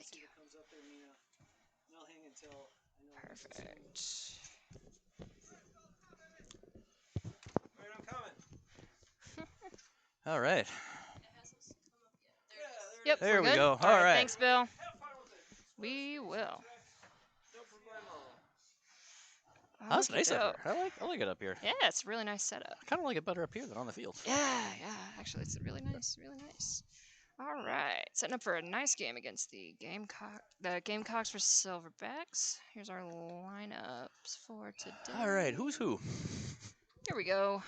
Thank you. Perfect. All right. Yep, There we're we good. go. All right. Thanks, Bill. We will. That's nice up Okey-doke. here. I like it up here. Yeah, it's a really nice setup. I kind of like it better up here than on the field. Yeah. Actually, it's really nice, really nice. All right, setting up for a nice game against the Gamecocks for Silverbacks. Here's our lineups for today. All right, who's who? Here we go.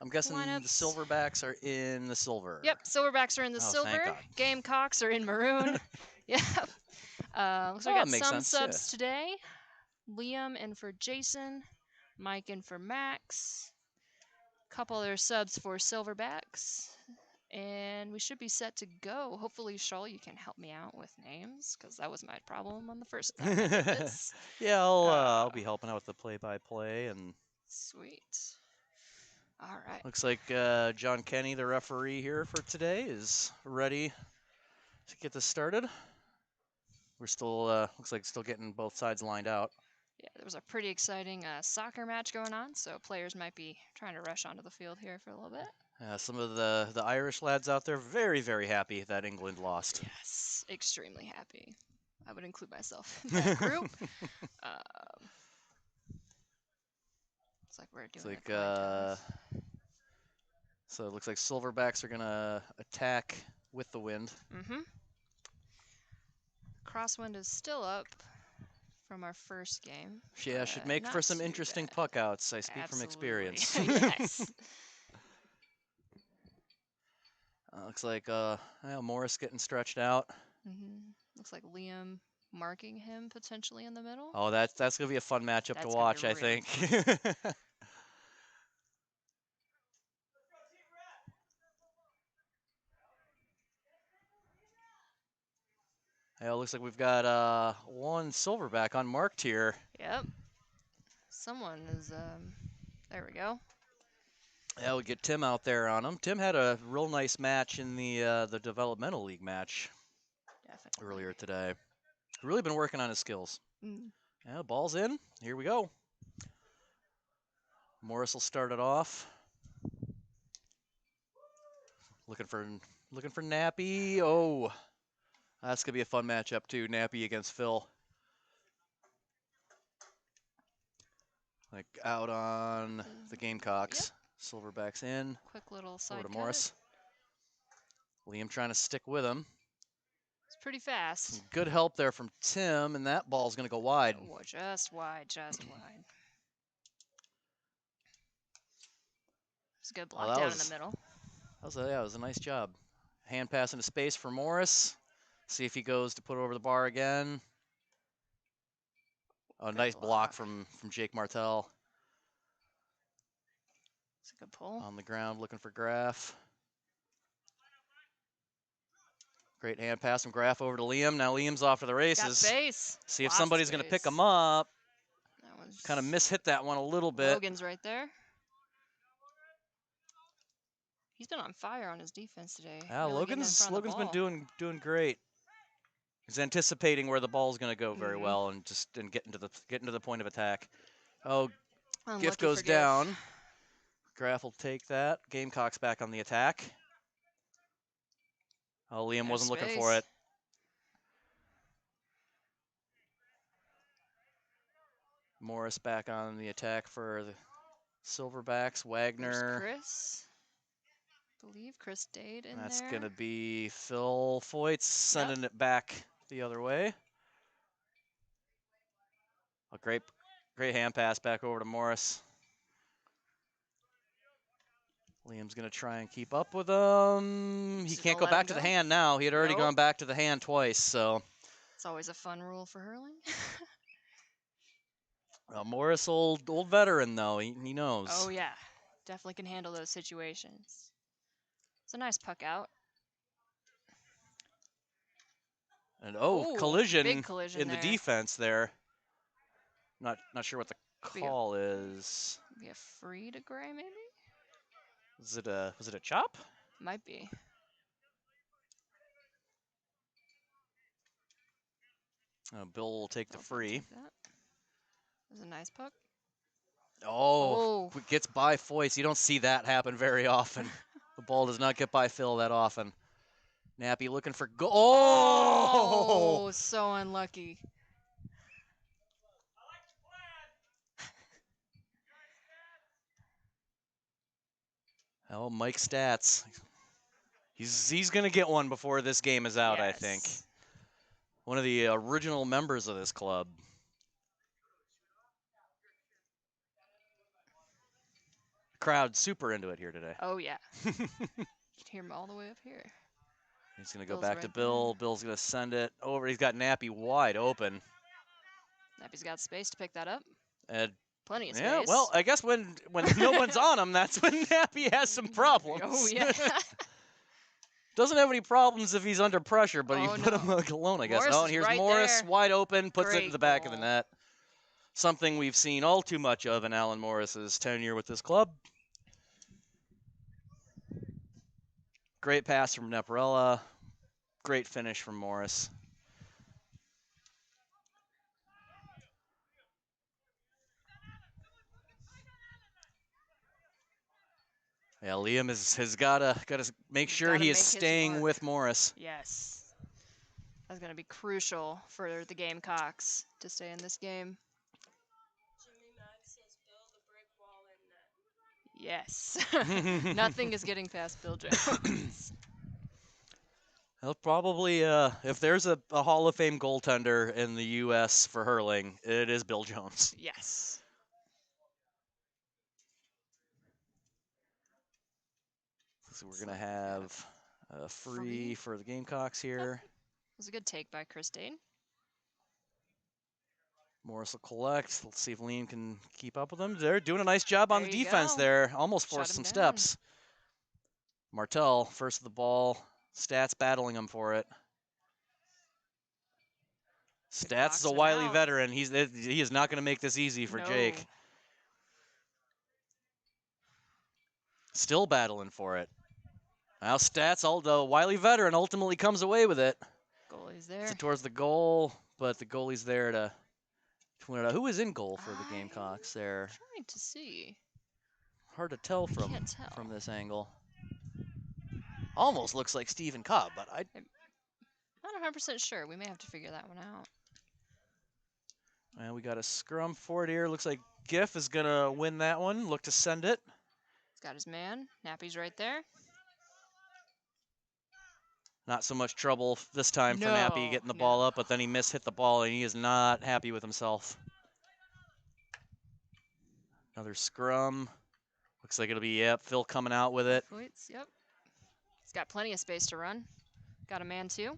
I'm guessing the Lineups. Silverbacks are in the silver. Yep, Silverbacks are in the Oh, silver. thank God. Gamecocks are in maroon. Yep. Looks like we got makes some sense, subs today. Liam in for Jason. Mike in for Max. Couple other subs for Silverbacks. And we should be set to go. Hopefully, Shawl, you can help me out with names, because that was my problem on the first time I did this. Yeah, I'll be helping out with the play-by-play, and Sweet. All right. looks like John Kenny, the referee here for today, is ready to get this started. We're still looks like still getting both sides lined out. Yeah, there was a pretty exciting soccer match going on, so players might be trying to rush onto the field here for a little bit. Some of the Irish lads out there very, very happy that England lost. Yes, extremely happy. I would include myself in that group. Looks like we're doing It's like so it looks like Silverbacks are gonna attack with the wind. Crosswind is still up from our first game. Yeah, should make for some interesting puck outs. I speak from experience. Yes. Looks like Morris getting stretched out. Looks like Liam marking him potentially in the middle. Oh, that's gonna be a fun matchup to watch, I think. Yeah, it looks like we've got one Silverback unmarked here. Yep. Someone is there we go. Yeah, we'll get Tim out there on him. Tim had a real nice match in the developmental league match earlier today. Really been working on his skills. Yeah, ball's in. Here we go. Morris will start it off. Looking for Nappy. Oh, that's gonna be a fun matchup too. Nappy against Phil. Like out on the Gamecocks. Yep. Silverbacks in. Quick little side over to cut. Morris. Liam trying to stick with him. It's pretty fast. Some good help there from Tim, and that ball's gonna go wide. Oh, just wide, just wide. It's a good block down in the middle. That was a nice job. Hand pass into space for Morris. See if he goes to put it over the bar again. Oh, nice block from Jake Martell. It's a good pull. On the ground looking for Graff. Great hand pass from Graff over to Liam. Now Liam's off to the races. Got space. See if somebody's going to pick him up. That one's kind of mishit that one a little bit. Logan's right there. He's been on fire on his defense today. Yeah, really Logan's been doing great. He's anticipating where the ball's going to go very well and getting to the point of attack. Oh, Gift goes down. Graff will take that. Gamecocks back on the attack. Oh, Liam wasn't looking for it. Morris back on the attack for the Silverbacks. Wagner. There's Chris. I believe Chris Dade in That's there. going to be Phil Foyt's sending it back the other way. A great hand pass back over to Morris. Liam's going to try and keep up with him. He can't go back to the hand now. He had already gone back to the hand twice, so. It's always a fun rule for hurling. Morris, old veteran, though. He knows. Oh, yeah. Definitely can handle those situations. It's a nice puck out. And collision, big collision in the defense there. Not sure what the call is. Be a free to Gray, maybe? Was it a chop? Might be. Bill will take the free. That was a nice puck. Oh, gets by Foyce. You don't see that happen very often. The ball does not get by Phil that often. Nappy looking for goal. Oh, so unlucky. Oh, Mike Stats. He's going to get one before this game is out, I think. One of the original members of this club. Crowd super into it here today. Oh, yeah. You can hear him all the way up here. He's going to go back to Bill. Bill's going to send it over. He's got Nappy wide open. Nappy's got space to pick that up. And plenty of space. Yeah, well, I guess when no one's on him, that's when Nappy has some problems. Oh, yeah. Doesn't have any problems if he's under pressure, but you put him alone, I guess. Morris and here's right Morris, there. wide open, puts Great it in the back goal. of the net. Something we've seen all too much of in Alan Morris's tenure with this club. Great pass from Neparella. Great finish from Morris. Yeah, Liam has got to make sure he is staying with Morris. Yes. That's going to be crucial for the Gamecocks to stay in this game. Yes. Nothing is getting past Bill Jones. He'll probably, if there's a Hall of Fame goaltender in the U.S. for hurling, it is Bill Jones. Yes. So we're going to have a free for the Gamecocks here. It was a good take by Chris Dane. Morris will collect. Let's see if Liam can keep up with them. They're doing a nice job on the defense there. Almost forced some steps. Martel, first of the ball. Stats battling him for it. Stats is a wily veteran. He is not going to make this easy for Jake. Still battling for it. Now Stats, although wily veteran, ultimately comes away with it. Goalie's there. So towards the goal, but the goalie's there to win it out. Who is in goal for the Gamecocks there? Trying to see. Hard to tell from this angle. Almost looks like Stephen Cobb, but I'm not 100% sure. We may have to figure that one out. And we got a scrum for it here. Looks like Giff is going to win that one. Look to send it. He's got his man. Nappy's right there. Not so much trouble this time for Nappy getting the ball up, but then he hit the ball, and he is not happy with himself. Another scrum. Looks like it'll be, Phil coming out with it. Yep. He's got plenty of space to run. Got a man, too.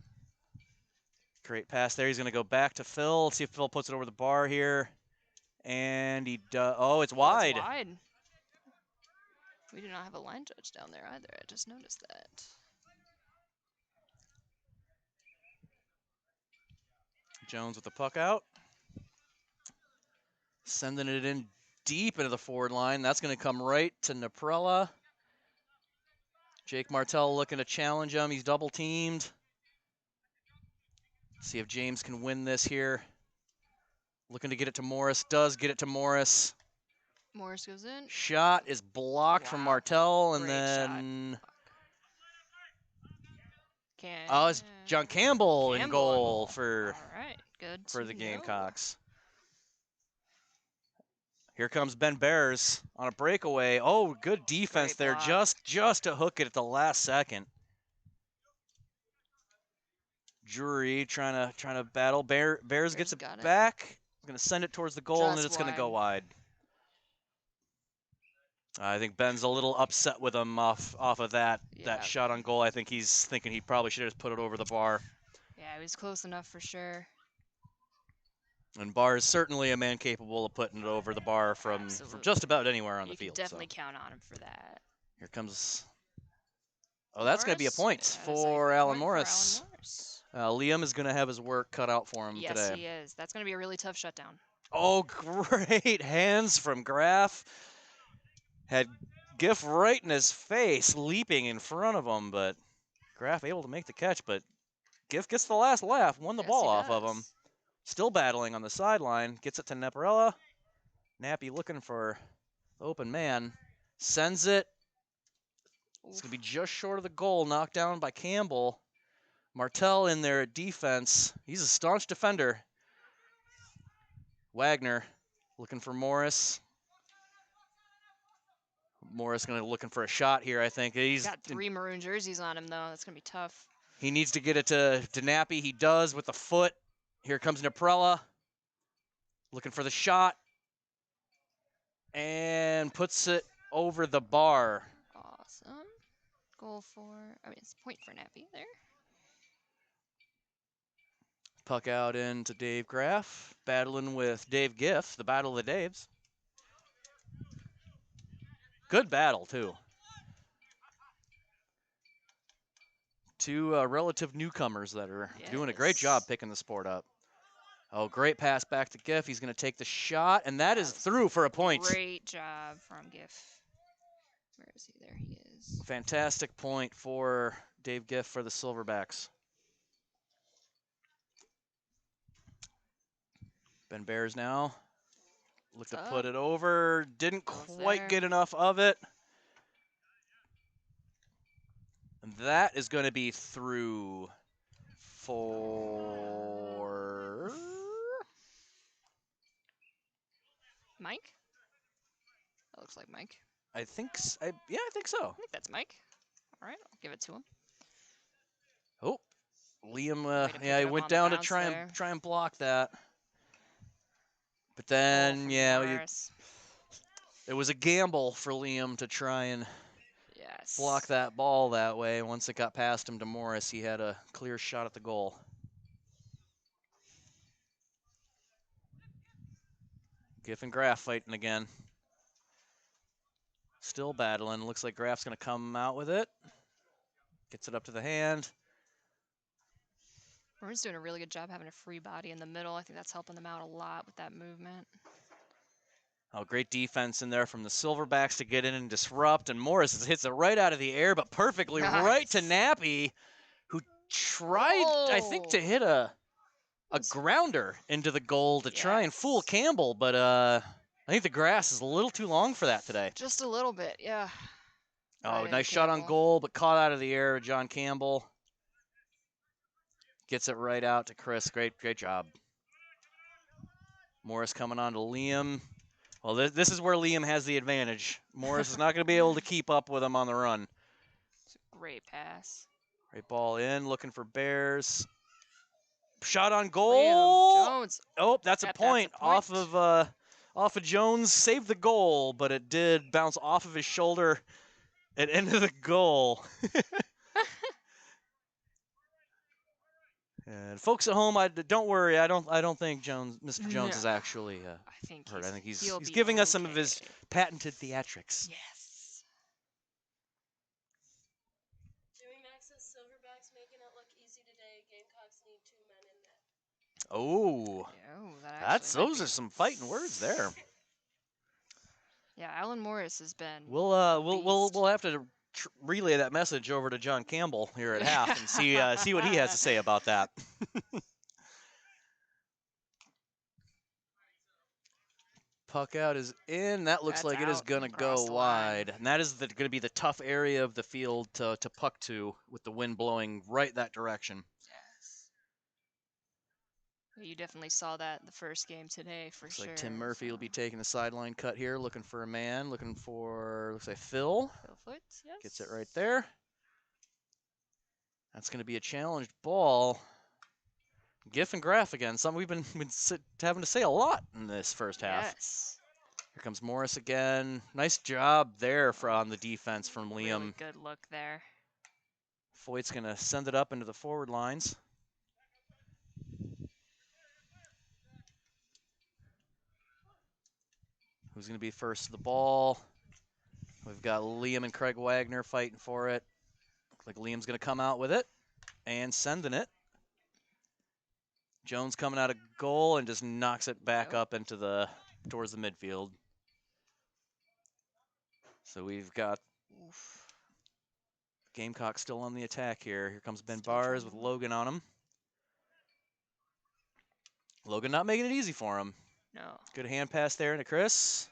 Great pass there. He's going to go back to Phil. Let's see if Phil puts it over the bar here. And he does. Oh, it's wide. It's wide. We do not have a line judge down there either. I just noticed that. Jones with the puck out. Sending it in deep into the forward line. That's going to come right to Neparella. Jake Martel looking to challenge him. He's double teamed. See if James can win this here. Looking to get it to Morris. Does get it to Morris. Morris goes in. Shot is blocked from Martel, and then it's John Campbell in goal for the Gamecocks. Here comes Ben Bears on a breakaway. Oh, good defense there, just to hook it at the last second. Drury trying to battle. Bears gets it back. Going to send it towards the goal, and then it's going to go wide. I think Ben's a little upset with him off of that shot on goal. I think he's thinking he probably should have just put it over the bar. Yeah, he was close enough for sure. And Barr is certainly a man capable of putting it over the bar from just about anywhere on the field. You can definitely count on him for that. Here comes. Oh, that's going to be a point for Alan Morris. Liam is going to have his work cut out for him today. Yes, he is. That's going to be a really tough shutdown. Oh, great hands from Graff. Had Giff right in his face, leaping in front of him, but Graff able to make the catch. But Giff gets the last laugh, won the ball off of him. Still battling on the sideline. Gets it to Neparella. Nappy looking for the open man. Sends it. It's going to be just short of the goal. Knocked down by Campbell. Martell in there at defense. He's a staunch defender. Wagner looking for Morris. Morris going to looking for a shot here, I think. He's got 3 maroon jerseys on him, though. That's going to be tough. He needs to get it to Nappy. He does with the foot. Here comes Neprella. Looking for the shot. And puts it over the bar. Awesome. Goal for, it's a point for Nappy there. Puck out into Dave Graff. Battling with Dave Giff. The battle of the Daves. Good battle, too. Two relative newcomers that are doing a great job picking the sport up. Oh, great pass back to Giff. He's going to take the shot, and that is through for a point. Great job from Giff. Where is he? There he is. Fantastic point for Dave Giff for the Silverbacks. Ben Bears now. Look to put it over. Didn't quite get enough of it. And that is going to be through for Mike? That looks like Mike. I think, yeah, I think so. I think that's Mike. All right, I'll give it to him. Oh, Liam, yeah, he went down to try and block that. But then, yeah, it was a gamble for Liam to try and block that ball that way. Once it got past him to Morris, he had a clear shot at the goal. Giff and Graff fighting again. Still battling. Looks like Graff's going to come out with it. Gets it up to the hand. Maroon's doing a really good job having a free body in the middle. I think that's helping them out a lot with that movement. Oh, great defense in there from the Silverbacks to get in and disrupt. And Morris hits it right out of the air, but perfectly right to Nappy, who tried, I think, to hit a grounder into the goal to try and fool Campbell. But I think the grass is a little too long for that today. Just a little bit, yeah. Oh, nice shot on goal, but caught out of the air. John Campbell gets it right out to Chris. Great job. Morris coming on to Liam. Well, this is where Liam has the advantage. Morris is not going to be able to keep up with him on the run. It's a great pass. Great ball in, looking for Bears. Shot on goal. Jones. Oh, that's a point. Off of Jones. Saved the goal, but it did bounce off of his shoulder and into the goal. And folks at home, don't worry. I don't think Mr. Jones is actually hurt. I think he's giving us some of his patented theatrics. Yes. Doing Max's Silverbacks making it look easy today. Gamecocks need 2 men in net. Oh, those are some fighting words there. Yeah, Alan Morris has been. We'll have to relay that message over to John Campbell here at half and see what he has to say about that. Puck out is in. That looks like it is going to go wide. And that is going to be the tough area of the field to puck to with the wind blowing right that direction. Yes. You definitely saw that in the first game today for sure. Like Tim Murphy will be taking the sideline cut here, looking for a man, looking for, looks like Phil. Phil Foot, yes. Gets it right there. That's going to be a challenged ball. Giff and Graff again, something we've been having to say a lot in this first half. Yes. Here comes Morris again. Nice job there on the defense from Liam. Really good look there. Foyt's going to send it up into the forward lines. Who's going to be first to the ball? We've got Liam and Craig Wagner fighting for it. Looks like Liam's going to come out with it and sending it. Jones coming out of goal and just knocks it back up into towards the midfield. So we've got Gamecocks still on the attack here. Here comes Ben Bars with Logan on him. Logan not making it easy for him. No. Good hand pass there into Chris.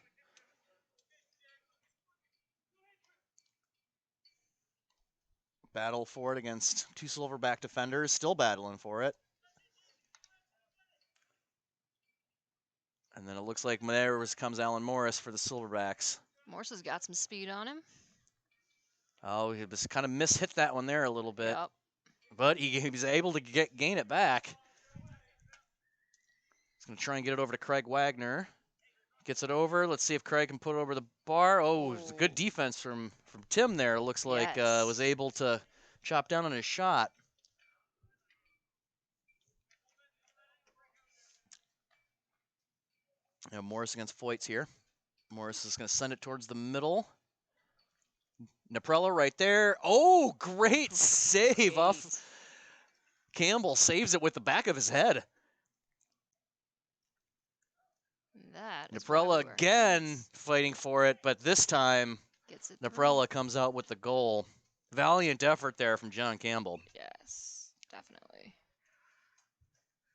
Battle for it against two Silverback defenders, still battling for it. And then it looks like there comes Alan Morris for the Silverbacks. Morris has got some speed on him. Oh, he just kind of mishit that one there a little bit. Yep. But he was able to gain it back. He's going to try and get it over to Craig Wagner. Gets it over. Let's see if Craig can put it over the bar. Oh, it's a good defense from Tim there. Looks like was able to chop down on his shot. Morris against Foyts here. Morris is going to send it towards the middle. Naprella right there. Oh, great save off. Campbell saves it with the back of his head. Naprella again fighting for it, but this time Naprella comes out with the goal. Valiant effort there from John Campbell. Yes, definitely.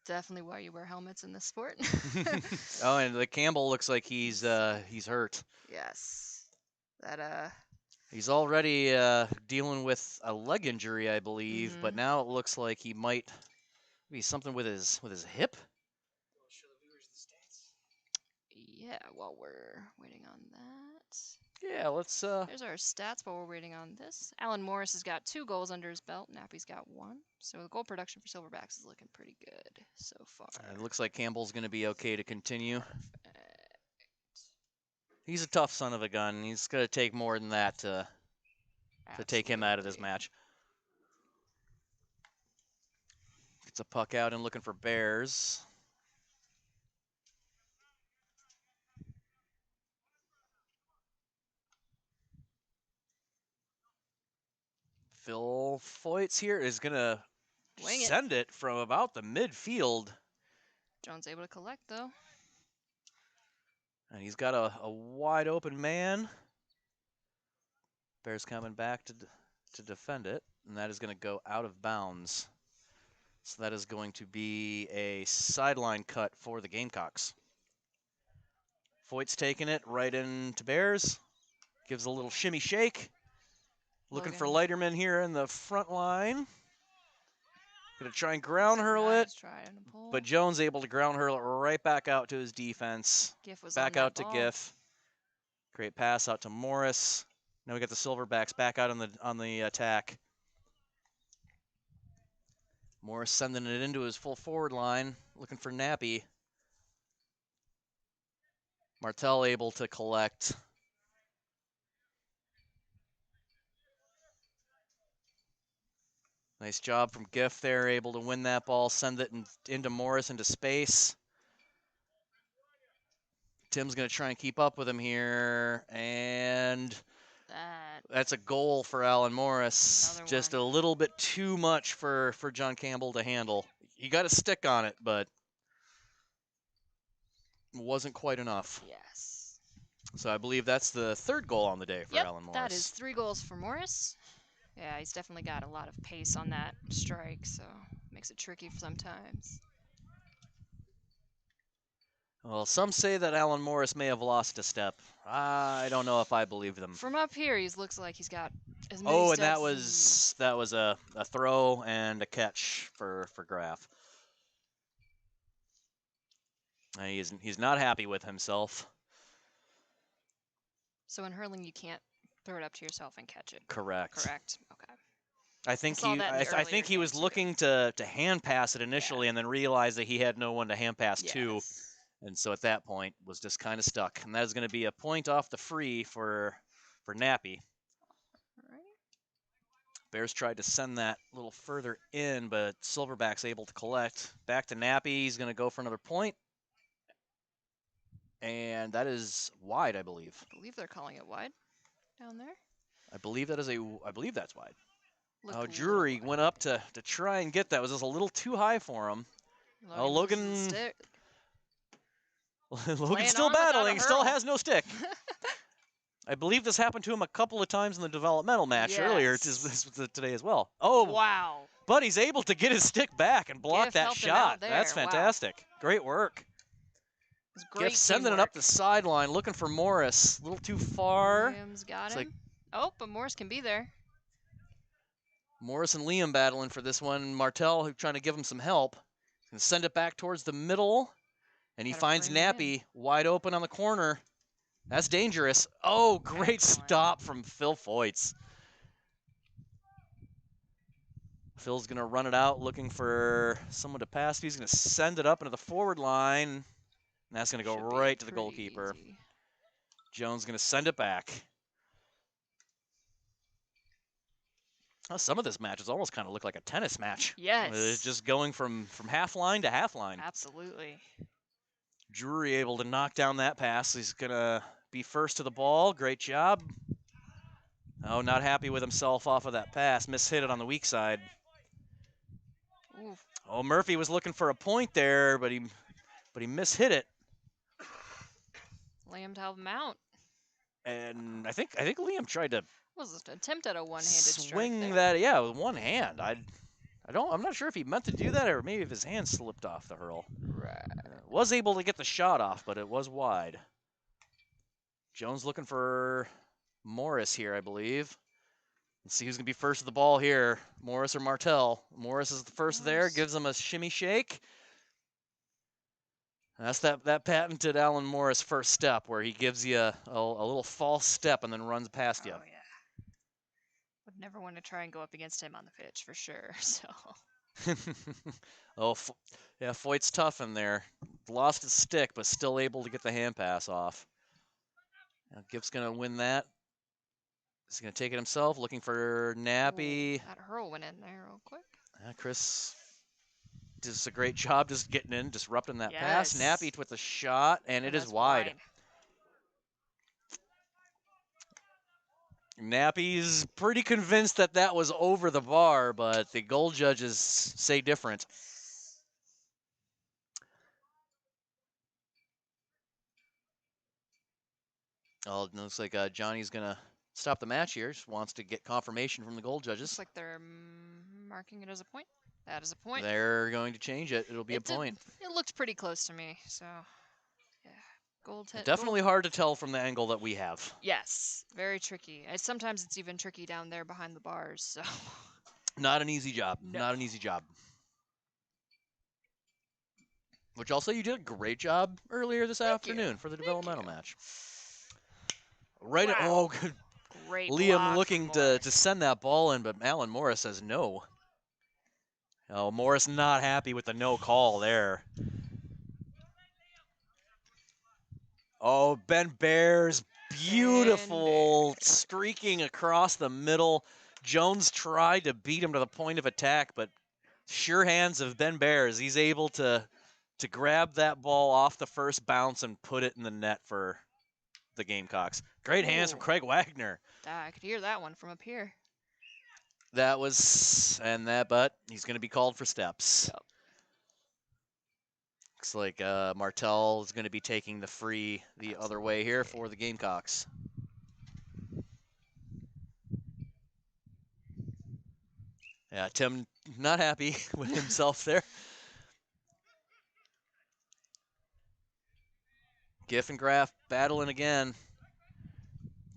Definitely why you wear helmets in this sport. Oh, and the Campbell looks like he's hurt. Yes. He's already dealing with a leg injury, I believe, but now it looks like he might be something with his hip. Yeah, while we're waiting on that. Yeah, let's. There's our stats while we're waiting on this. Alan Morris has got 2 goals under his belt. Nappy's got 1. So the goal production for Silverbacks is looking pretty good so far. It looks like Campbell's going to be okay to continue. Perfect. He's a tough son of a gun. He's going to take more than that to take him out of this match. Gets a puck out and looking for Bears. Phil Foyts here is going to send it from about the midfield. Jones able to collect, though. And he's got a wide open man. Bears coming back to defend it, and that is going to go out of bounds. So that is going to be a sideline cut for the Gamecocks. Foyt's taking it right into Bears. Gives a little shimmy shake. Looking for Leiterman here in the front line. Gonna try and ground hurl it. But Jones able to ground hurl it right back out to his defense. Back out to Giff. Great pass out to Morris. Now we got the Silverbacks back out on the attack. Morris sending it into his full forward line, looking for Nappy. Martel able to collect. Nice job from Giff there, able to win that ball, send it into Morris into space. Tim's going to try and keep up with him here, and that's a goal for Alan Morris. Just a little bit too much for John Campbell to handle. He got a stick on it, but wasn't quite enough. Yes. So I believe that's the 3rd goal on the day for Alan Morris. That is 3 goals for Morris. Yeah, he's definitely got a lot of pace on that strike, so makes it tricky sometimes. Well, some say that Alan Morris may have lost a step. I don't know if I believe them. From up here, he looks like he's got as many steps. And that was a throw and a catch for Graff. He's not happy with himself. So in hurling, you can't throw it up to yourself and catch it. Correct. Okay. I think he was looking to hand pass it initially and then realized that he had no one to hand pass to. And so at that point was just kind of stuck. And that is going to be a point off the free for Nappy. All right. Bears tried to send that a little further in, but Silverback's able to collect. Back to Nappy. He's going to go for another point. And that is wide, I believe. I believe they're calling it wide down there. I believe that's wide. Drury went up to try and get that. It was just a little too high for him. Logan's still battling, still has no stick. I believe this happened to him a couple of times in the developmental match earlier today as well. Oh, wow. but he's able to get his stick back and block Giff that helped him out shot. That's there. Wow. fantastic. Great work. It was great Giff sending it teamwork. up the sideline, looking for Morris. A little too far. Williams got It's him. like Oh, but Morris can be there. Morris and Liam battling for this one. Martell who trying to give him some help. Can send it back towards the middle, and he Gotta finds bring it in. Nappy wide open on the corner. That's dangerous. Oh, great Excellent. stop from Phil Foyts. Phil's going to run it out, looking for someone to pass. He's going to send it up into the forward line, and that's going to go Should be right to the pretty goalkeeper. easy. Jones going to send it back. Oh, some of this match is almost kind of look like a tennis match. Yes. It's just going from half line to half line. Absolutely. Drury able to knock down that pass. He's going to be first to the ball. Great job. Oh, not happy with himself off of that pass. Mishit it on the weak side. Oof. Oh, Murphy was looking for a point there, but he mishit it. Liam to help him out. And I think Liam tried to Was an attempt at a one-handed swing strike that, yeah, with one hand. I'm not sure if he meant to do that or maybe if his hand slipped off the hurl. Right. Was able to get the shot off, but it was wide. Jones looking for Morris here, I believe. Let's see who's going to be first to the ball here, Morris or Martell. Morris is the first there, gives him a shimmy shake. That's that patented Alan Morris first step where he gives you a little false step and then runs past you. Oh, yeah. Would never want to try and go up against him on the pitch for sure. So. Oh, yeah, Foyt's tough in there. Lost his stick, but still able to get the hand pass off. Now Giff's going to win that. He's going to take it himself, looking for Nappy. Ooh, that hurl went in there real quick. Chris does a great job just getting in, disrupting that pass. Yes. Nappy with the shot, and it is that's wide. Nappy's pretty convinced that that was over the bar, but the goal judges say different. Oh, it looks like Johnny's going to stop the match here. Just wants to get confirmation from the goal judges. Looks like they're marking it as a point. That is a point. They're going to change it. It'll be a point. It looked pretty close to me, so yeah. Definitely hard to tell from the angle that we have. Yes, very tricky. Sometimes it's even tricky down there behind the bars, so. Not an easy job. No. Not an easy job. Which I'll say you did a great job earlier this afternoon for the developmental match. Right. Wow. Oh, good. Great. Liam looking to send that ball in, but Alan Morris says no. Oh, Morris not happy with the no call there. Oh, Ben Bears, beautiful streaking across the middle. Jones tried to beat him to the point of attack, but sure hands of Ben Bears. He's able to grab that ball off the first bounce and put it in the net for the Gamecocks. Great hands from Craig Wagner. I could hear that one from up here. That was, but he's going to be called for steps. Yep. Looks like Martell is going to be taking the free the other way here for the Gamecocks. Yeah, Tim not happy with himself there. Giff and Graff battling again.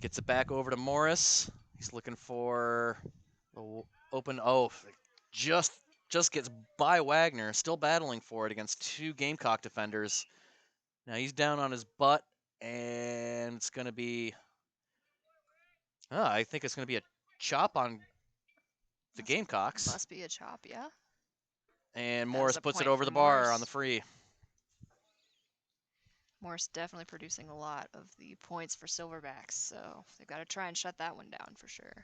Gets it back over to Morris. He's looking for open. Oh, just gets by Wagner. Still battling for it against two Gamecock defenders. Now he's down on his butt, and it's going to be. Oh, I think it's going to be a chop on the Gamecocks. Must be a chop, yeah. And Morris puts it over the bar on the free. Morris definitely producing a lot of the points for Silverbacks, so they've got to try and shut that one down for sure.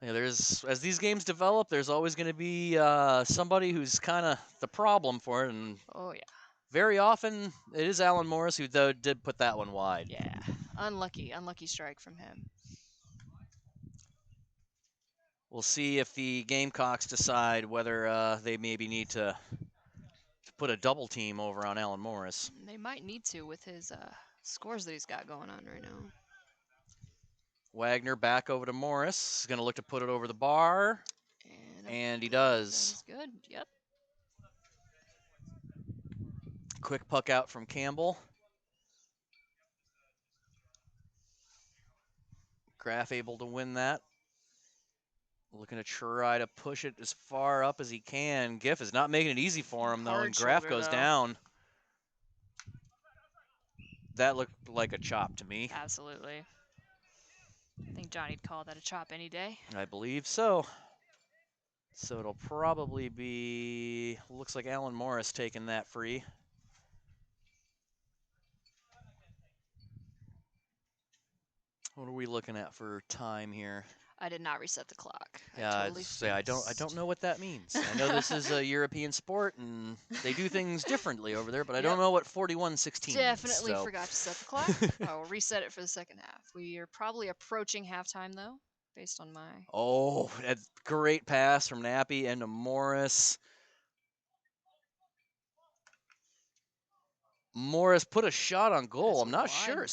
Yeah, as these games develop, there's always going to be somebody who's kind of the problem for it, and oh yeah, very often it is Alan Morris who though did put that one wide. Yeah, unlucky strike from him. We'll see if the Gamecocks decide whether they maybe need to put a double team over on Alan Morris. They might need to with his scores that he's got going on right now. Wagner back over to Morris. He's going to look to put it over the bar. And he that does. is good. Yep. Quick puck out from Campbell. Graf able to win that. Looking to try to push it as far up as he can. Giff is not making it easy for him, though, and Graf goes down. That looked like a chop to me. Absolutely. I think Johnny'd call that a chop any day. I believe so. So it'll probably be, looks like Alan Morris taking that free. What are we looking at for time here? I did not reset the clock. Yeah, I totally I don't know what that means. I know this is a European sport and they do things differently over there, but I don't know what 41-16 Definitely means, so. forgot to set the clock. I will reset it for the second half. We are probably approaching halftime though, based on my. Oh, a great pass from Nappy into Morris. Morris put a shot on goal. I'm not sure.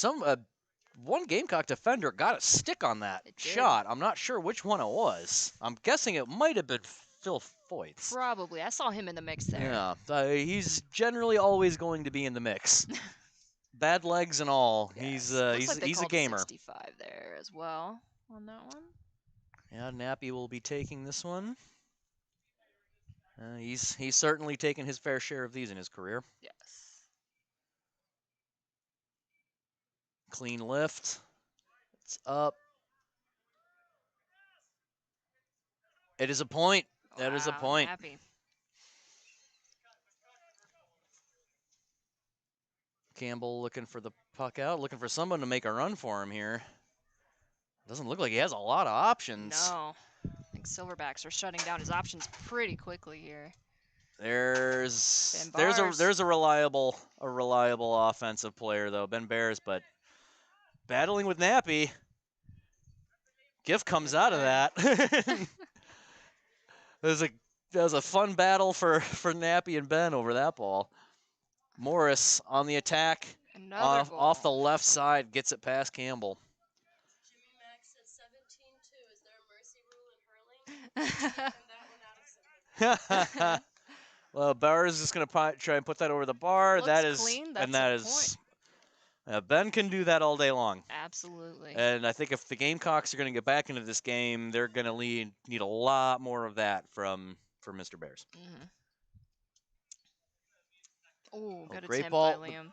One Gamecock defender got a stick on that shot. I'm not sure which one it was. I'm guessing it might have been Phil Foyt's. Probably. I saw him in the mix there. Yeah, he's generally always going to be in the mix. Bad legs and all. Yes. He's a gamer. 65 there as well on that one. Yeah, Nappy will be taking this one. He's certainly taken his fair share of these in his career. Yes. Clean lift. It's up. It is a point. That is a point. Happy. Campbell looking for the puck out, looking for someone to make a run for him here. Doesn't look like he has a lot of options. No. I think Silverbacks are shutting down his options pretty quickly here. There's a reliable offensive player though, Ben Bears, but battling with Nappy. Gift comes out of that. That was a fun battle for Nappy and Ben over that ball. Morris on the attack, off the left side, gets it past Campbell. Jimmy Max said 17-2. Is there a mercy rule in hurling? That one out of Well, Bauer is just going to try and put that over the bar. Looks that is clean. And that is Ben can do that all day long. Absolutely. And I think if the Gamecocks are going to get back into this game, they're going to need a lot more of that from Mr. Bears. Oh, good great attempt ball by Liam.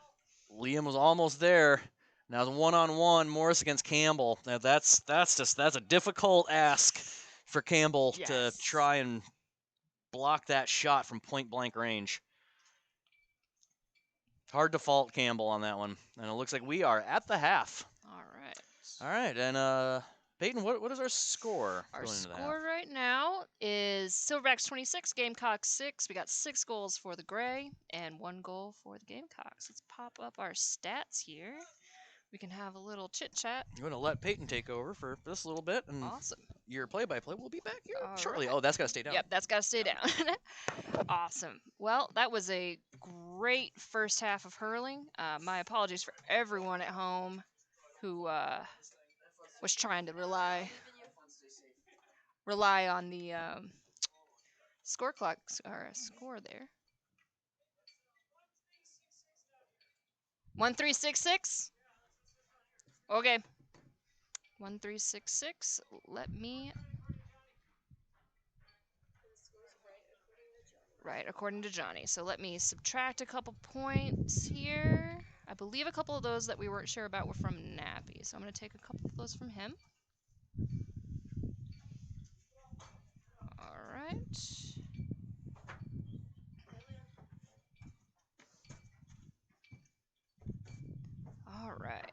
Liam was almost there. Now it's 1-on-1, Morris against Campbell. Now that's a difficult ask for Campbell to try and block that shot from point blank range. Hard to fault Campbell on that one. And it looks like we are at the half. All right, and Peyton, what is our score? Our score right now is Silverbacks 26, Gamecocks 6. We got 6 goals for the Gray and 1 goal for the Gamecocks. Let's pop up our stats here. We can have a little chit chat. I'm going to let Peyton take over for this little bit, and your play-by-play will be back here shortly. Right. Oh, that's got to stay down. Yep, that's got to stay down. Awesome. Well, that was a great first half of hurling. My apologies for everyone at home who was trying to rely on the score clock or score there. 1366. Okay. 1366. Let me. Right, according to Johnny. So let me subtract a couple points here. I believe a couple of those that we weren't sure about were from Nappy. So I'm going to take a couple of those from him. All right. All right.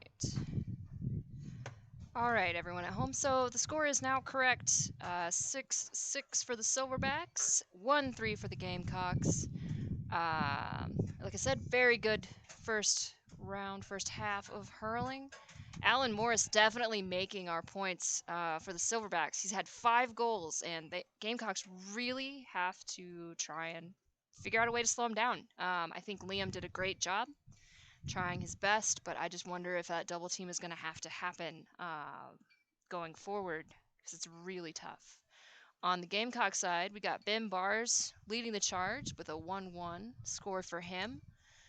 All right, everyone at home. So the score is now correct. 6-6 for the Silverbacks, 1-3 for the Gamecocks. Like I said, very good first half of hurling. Alan Morris definitely making our points for the Silverbacks. He's had 5 goals, and the Gamecocks really have to try and figure out a way to slow him down. I think Liam did a great job trying his best, but I just wonder if that double team is going to have to happen going forward because it's really tough On the Gamecock side, we got Ben Bars leading the charge with a 1-1 score for him.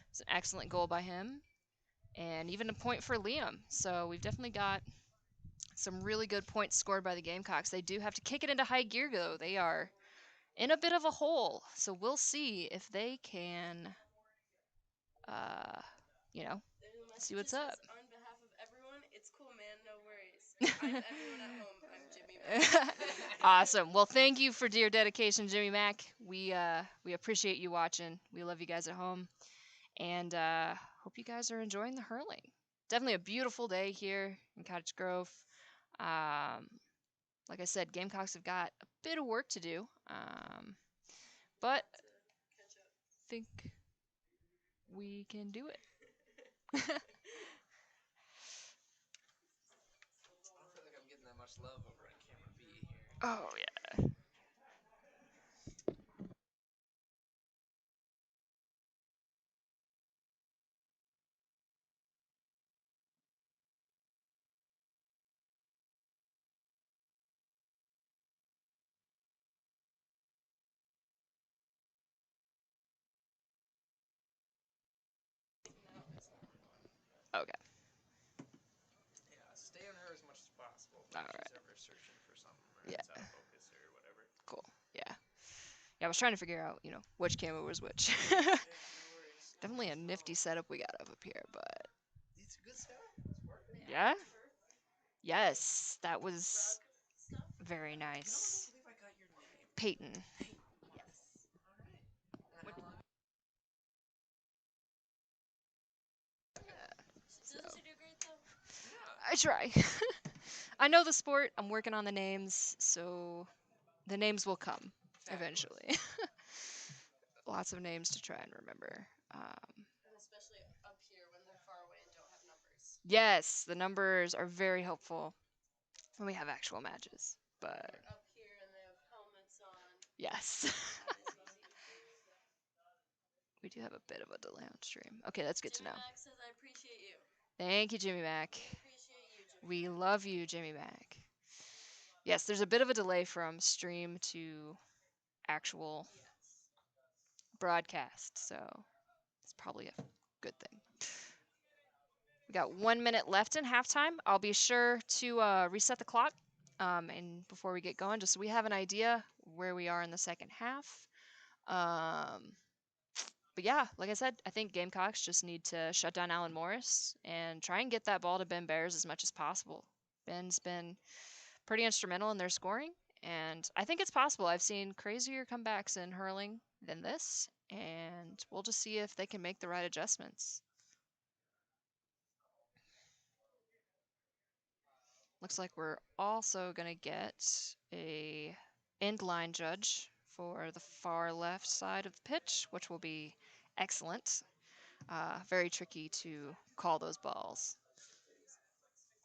It's an excellent goal by him. And even a point for Liam. So we've definitely got some really good points scored by the Gamecocks. They do have to kick it into high gear, though. They are in a bit of a hole. So we'll see if they can, you know, see what's up. On behalf of everyone, it's cool, man. No worries. I'm everyone at home. I'm Jimmy Mack. Awesome. Well, thank you for your dedication, Jimmy Mack. We appreciate you watching. We love you guys at home, and hope you guys are enjoying the hurling. Definitely a beautiful day here in Cottage Grove. Like I said, Gamecocks have got a bit of work to do, but I think we can do it. I don't feel like I'm getting that much love over on camera B here. Oh, yeah. Okay. Yeah, stay on her as much as possible. All If right. she's ever searching for something or Yeah. it's out of focus or whatever. Cool. Yeah. Yeah, I was trying to figure out, which camera was which. Yeah, no worries. Definitely a nifty setup we got up here, but It's a good setup. It's working. yeah. Yes, that was very You know, I nice. don't believe I got your name. Peyton. Yes. All right. Doesn't she do great though? I try. I know the sport. I'm working on the names, so the names will come eventually. Lots of names to try and remember. And especially up here when they're far away and don't have numbers. Yes, the numbers are very helpful when we have actual matches. But They're up here and they have helmets on. yes. That is easy. We do have a bit of a delay on stream. Okay, that's good to Jimmy know. Mack says, I appreciate you. Thank you, Jimmy Mack. We appreciate you, Jimmy. We love you, Jimmy Mack. Yes, there's a bit of a delay from stream to actual broadcast, so it's probably a good thing. We got 1 minute left in halftime. I'll be sure to reset the clock and before we get going, just so we have an idea where we are in the second half. But yeah, like I said, I think Gamecocks just need to shut down Alan Morris and try and get that ball to Ben Bears as much as possible. Ben's been pretty instrumental in their scoring, and I think it's possible. I've seen crazier comebacks in hurling than this, and we'll just see if they can make the right adjustments. Looks like we're also going to get a end line judge for the far left side of the pitch, which will be excellent. Very tricky to call those balls.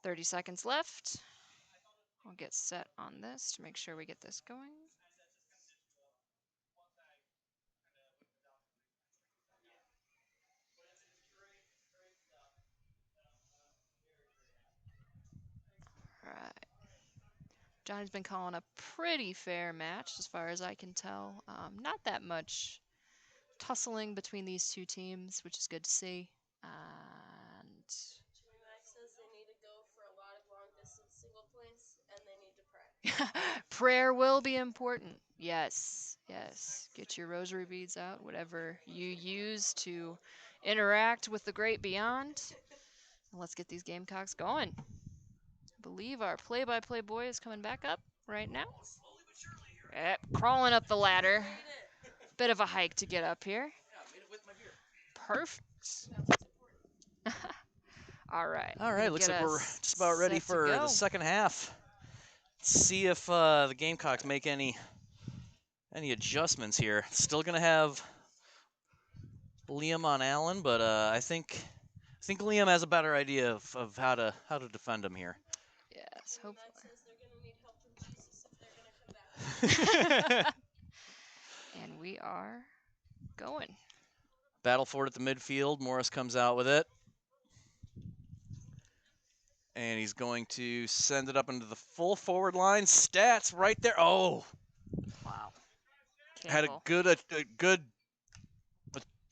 30 seconds left. I'll get set on this to make sure we get this going. All right. Johnny's been calling a pretty fair match as far as I can tell. Not that much tussling between these two teams, which is good to see. And Jimmy Mack says they need to go for a lot of long distance single points and they need to pray. prayer will be important. Yes, yes. Get your rosary beads out, whatever you use to interact with the great beyond. And let's get these Gamecocks going. I believe our play-by-play boy is coming back up right now. Crawling up the ladder. Bit of a hike to get up here. Perfect. All right. All right, looks like we're just about ready for the second half. Let's see if the Gamecocks make any adjustments here. Still gonna have Liam on Allen, but I think Liam has a better idea of how to defend him here. Yes, Jimmy hopefully. Mack says they're going to need help from Jesus if they're going to come back. And we are going. Battle for it at the midfield. Morris comes out with it. And he's going to send it up into the full forward line. Stats right there. Oh, had a good.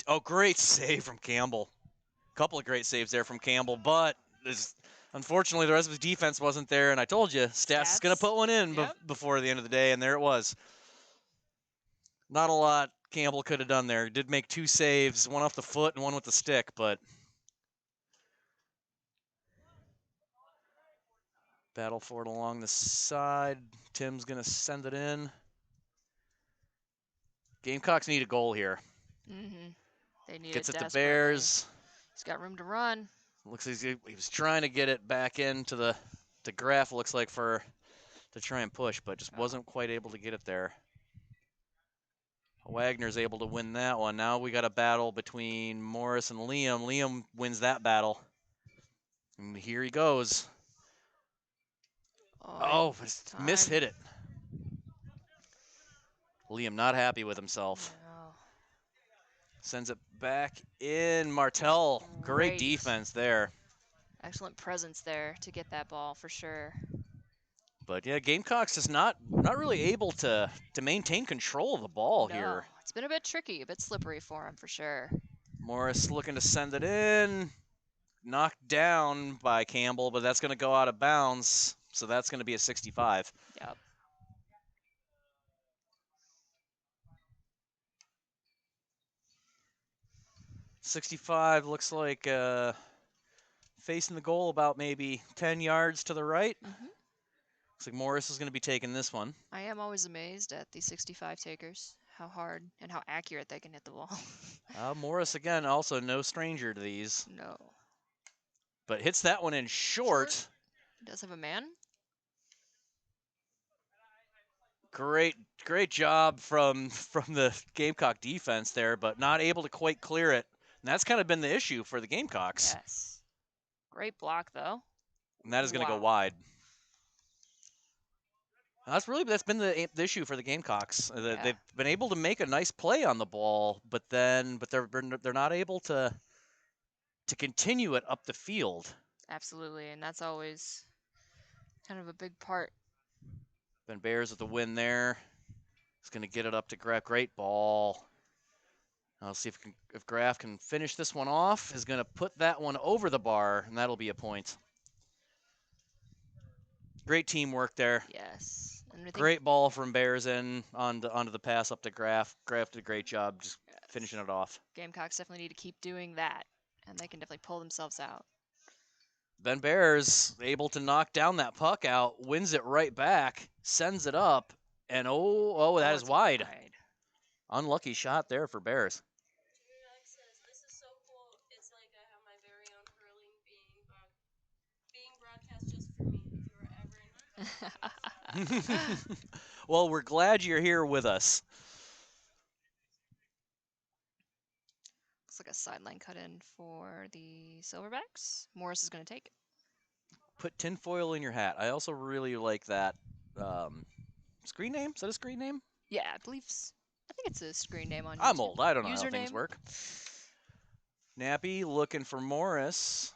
Oh, great save from Campbell. Couple of great saves there from Campbell, but unfortunately the rest of his defense wasn't there, and I told you, Stats is going to put one in before the end of the day, and there it was. Not a lot Campbell could have done there. Did make 2 saves, one off the foot and one with the stick, but battle for it along the side. Tim's going to send it in. Gamecocks need a goal here. Mm-hmm. They need Gets it it to desperately. Bears. He's got room to run. Looks like he was trying to get it back into the graph, looks like, to try and push, but just wasn't quite able to get it there. Wagner's able to win that one. Now we got a battle between Morris and Liam. Liam wins that battle. And here he goes. Oh, mishit it. Liam not happy with himself. No. Sends it back in. Martell, great defense there. Excellent presence there to get that ball for sure. But yeah, Gamecocks is not really able to maintain control of the ball here. It's been a bit tricky, a bit slippery for him for sure. Morris looking to send it in. Knocked down by Campbell, but that's going to go out of bounds. So that's going to be a 65. Yep. .65 looks like facing the goal about maybe 10 yards to the right. Mm-hmm. Looks like Morris is going to be taking this one. I am always amazed at the 65 takers, how hard and how accurate they can hit the ball. Morris, again, also no stranger to these. No. But hits that one in short. He does have a man. Great job from the Gamecock defense there, but not able to quite clear it. And that's kind of been the issue for the Gamecocks. Yes. Great block, though. And that is going to go wide. That's been the issue for the Gamecocks. Yeah. They've been able to make a nice play on the ball, but they're not able to continue it up the field. Absolutely, and that's always kind of a big part. Ben Bears with the win there. He's going to get it up to Graf. Great ball. I'll see if Graf can finish this one off. Is going to put that one over the bar, and that'll be a point. Great teamwork there. Yes. And great ball from Bears onto the pass up to Graf. Graf did a great job just finishing it off. Gamecocks definitely need to keep doing that, and they can definitely pull themselves out. Ben Bears able to knock down that puck out, wins it right back, sends it up, and that is wide. Unlucky shot there for Bears. Says, this is so cool. It's like I have my very own hurling being broadcast just for me. If you were ever in Well, we're glad you're here with us. Looks like a sideline cut in for the Silverbacks. Morris is going to take it. Put tinfoil in your hat. I also really like that screen name. Is that a screen name? Yeah, I think it's a screen name on YouTube. I'm old. I don't know how things work. Nappy looking for Morris.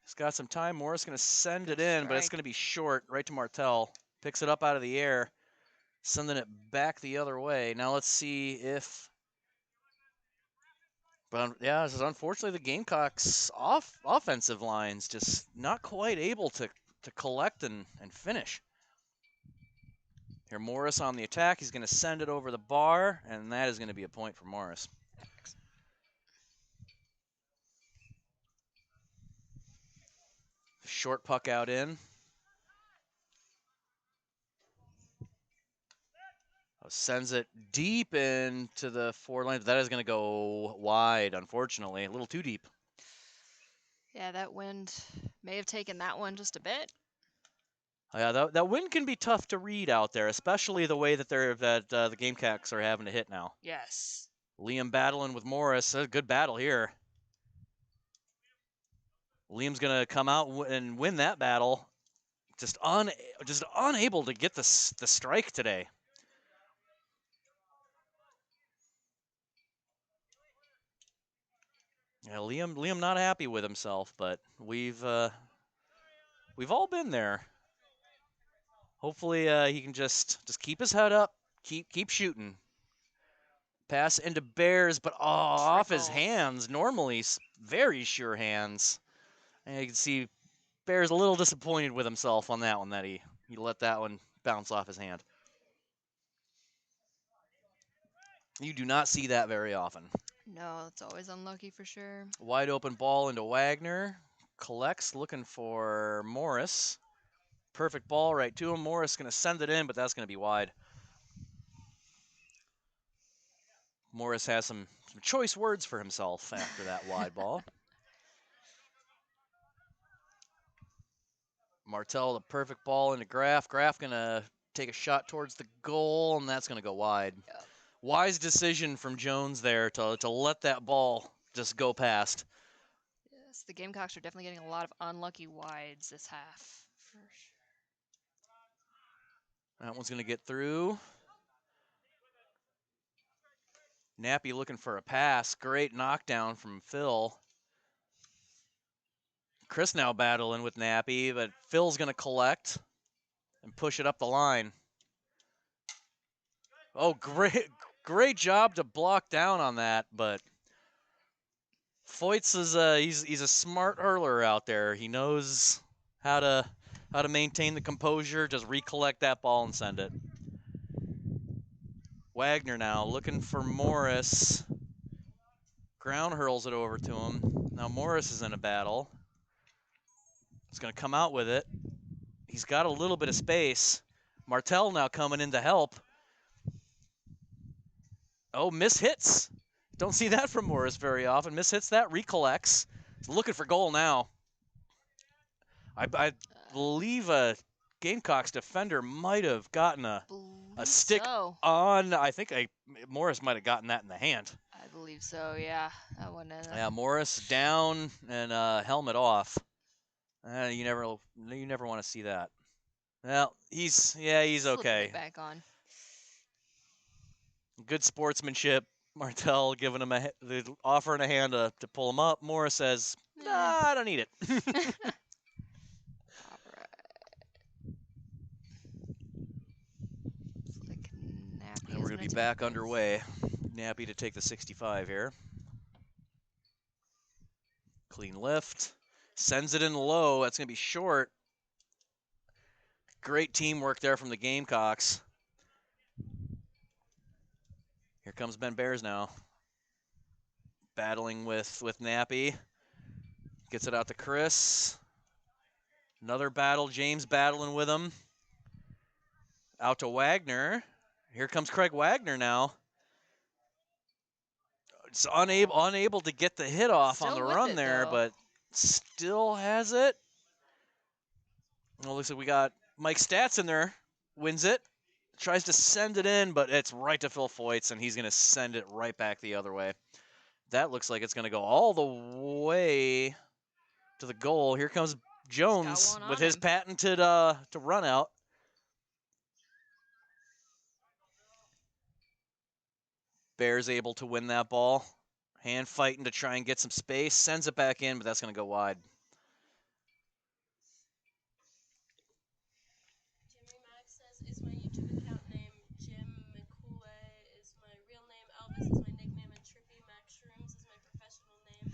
He's got some time. Morris going to send it in, but it's going to be short right to Martell. Picks it up out of the air, sending it back the other way. Now let's see if... But yeah, this is unfortunately the Gamecocks' offensive lines just not quite able to collect and finish. Here Morris on the attack. He's going to send it over the bar, and that is going to be a point for Morris. Short puck out in. Sends it deep into the four lanes. That is going to go wide, unfortunately. A little too deep. Yeah, that wind may have taken that one just a bit. Yeah, that wind can be tough to read out there, especially the way that the Gamecocks are having to hit now. Yes. Liam battling with Morris. A good battle here. Liam's going to come out and win that battle. Just unable to get the strike today. Yeah, Liam not happy with himself, but we've all been there. Hopefully he can just keep his head up, keep shooting. Pass into Bears, but off his Trickle. hands. Normally very sure hands. And you can see Bears a little disappointed with himself on that one, that he let that one bounce off his hand. You do not see that very often. No, it's always unlucky for sure. Wide open ball into Wagner. Collects, looking for Morris. Perfect ball right to him. Morris going to send it in, but that's going to be wide. Morris has some choice words for himself after that wide ball. Martell, the perfect ball into Graff. Graff going to take a shot towards the goal, and that's going to go wide. Yep. Wise decision from Jones there to let that ball just go past. Yes, the Gamecocks are definitely getting a lot of unlucky wides this half. That one's going to get through. Nappy looking for a pass. Great knockdown from Phil. Chris now battling with Nappy, but Phil's going to collect and push it up the line. Oh, great job to block down on that, but Foyt's is he's a smart hurler out there. He knows how to maintain the composure, just recollect that ball and send it. Wagner now looking for Morris. Ground hurls it over to him. Now Morris is in a battle. He's going to come out with it. He's got a little bit of space. Martell now coming in to help. Oh, miss hits. Don't see that from Morris very often. Miss hits that, recollects. He's looking for goal now. I believe a Gamecocks defender might have gotten a stick on. I think Morris might have gotten that in the hand. I believe so, yeah. That one. Yeah, Morris down and helmet off. You never want to see that. Well, he's okay. Back on. Good sportsmanship. Martell giving him offering a hand to pull him up. Morris says, "Nah, I don't need it." And we're going to be back underway. Nappy to take the 65 here. Clean lift. Sends it in low. That's going to be short. Great teamwork there from the Gamecocks. Here comes Ben Bears now. Battling with Nappy. Gets it out to Chris. Another battle. James battling with him. Out to Wagner. Here comes Craig Wagner now. It's unable to get the hit off on the run there, but still has it. Well, looks like we got Mike Stats in there. Wins it. Tries to send it in, but it's right to Phil Foyts, and he's going to send it right back the other way. That looks like it's going to go all the way to the goal. Here comes Jones with his patented to run out. Bears able to win that ball. Hand fighting to try and get some space. Sends it back in, but that's going to go wide. Jimmy Max says, is my YouTube account name Jim McCooley? Is my real name Elvis? Is my nickname and Trippy Maxrooms is my professional name.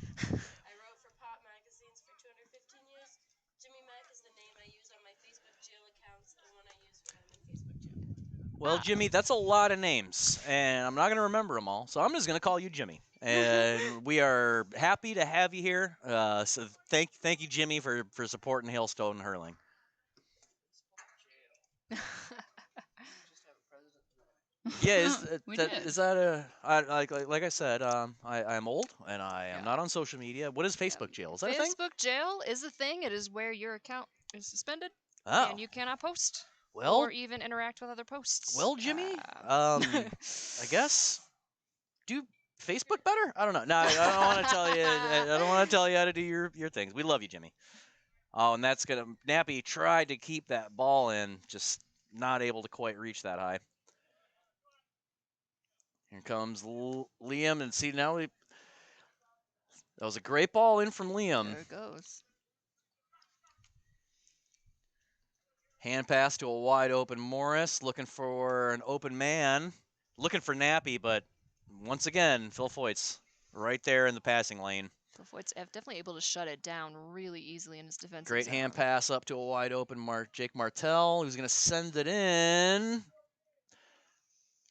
I wrote for pop magazines for 215 years. Jimmy Mac is the name I use on my Facebook jail accounts, the one I use when I'm in Facebook jail. Well, Jimmy, that's a lot of names, and I'm not going to remember them all, so I'm just going to call you Jimmy. And we are happy to have you here. So thank you, Jimmy, for supporting Hailstone Hurling. Yeah, is that like I said, I'm old and I am not on social media. What is Facebook jail? Is that a thing? Facebook jail is a thing. It is where your account is suspended and you cannot post or even interact with other posts. Well, Jimmy, I guess do Facebook better. I don't know. No, I don't want to tell you. I don't want to tell you how to do your things. We love you, Jimmy. Oh, and that's gonna. Nappy tried to keep that ball in, just not able to quite reach that high. Here comes Liam, and see now that was a great ball in from Liam. There it goes. Hand pass to a wide open Morris, looking for an open man, looking for Nappy, but Once again, Phil Foyt's right there in the passing lane. Phil Foyt's definitely able to shut it down really easily in his defensive Great zone. hand pass up to a wide open Jake Martell, who's going to send it in.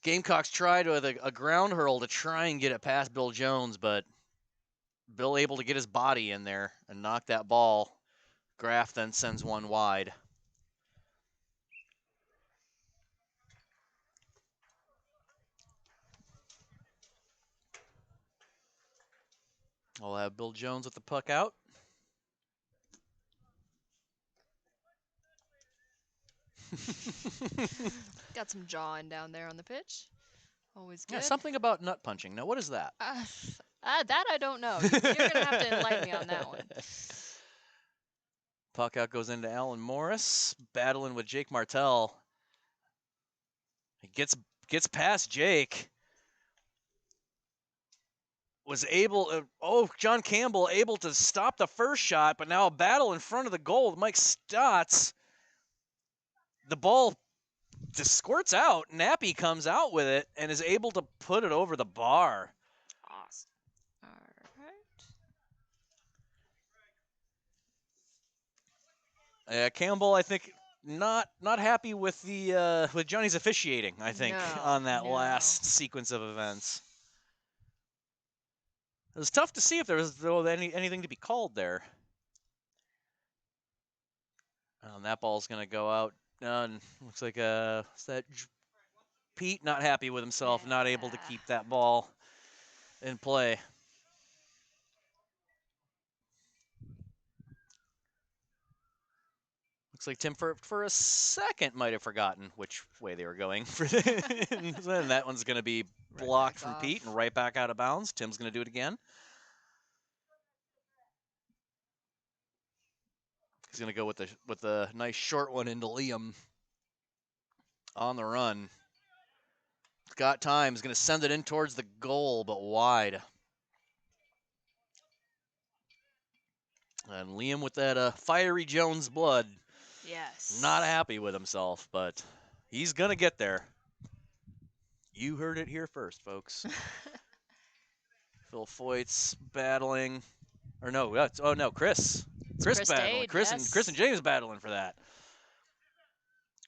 Gamecocks tried with a ground hurl to try and get it past Bill Jones, but Bill able to get his body in there and knock that ball. Graff then sends one wide. We'll have Bill Jones with the puck out. Got some jawing down there on the pitch. Always good. Yeah, something about nut punching. Now, what is that? That I don't know. You're going to have to enlighten me on that one. Puck out goes into Alan Morris, battling with Jake Martell. He gets past Jake. Was able, John Campbell able to stop the first shot, but now a battle in front of the goal with Mike Stotts. The ball just squirts out. Nappy comes out with it and is able to put it over the bar. Awesome. All right. Campbell, I think, not happy with the with Johnny's officiating. I think on that last sequence of events. It was tough to see if there was anything to be called there. That ball's going to go out. Looks like Pete not happy with himself, not able to keep that ball in play. Looks like Tim for a second might have forgotten which way they were going. And that one's going to be blocked from Pete and right back out of bounds. Tim's going to do it again. He's going to go with the nice short one into Liam on the run. Got time. He's going to send it in towards the goal, but wide. And Liam with that fiery Jones blood. Yes. Not happy with himself, but he's going to get there. You heard it here first, folks. Phil Foyt's battling. Or no, Chris. Chris battling. Dade, Chris yes. and James battling for that.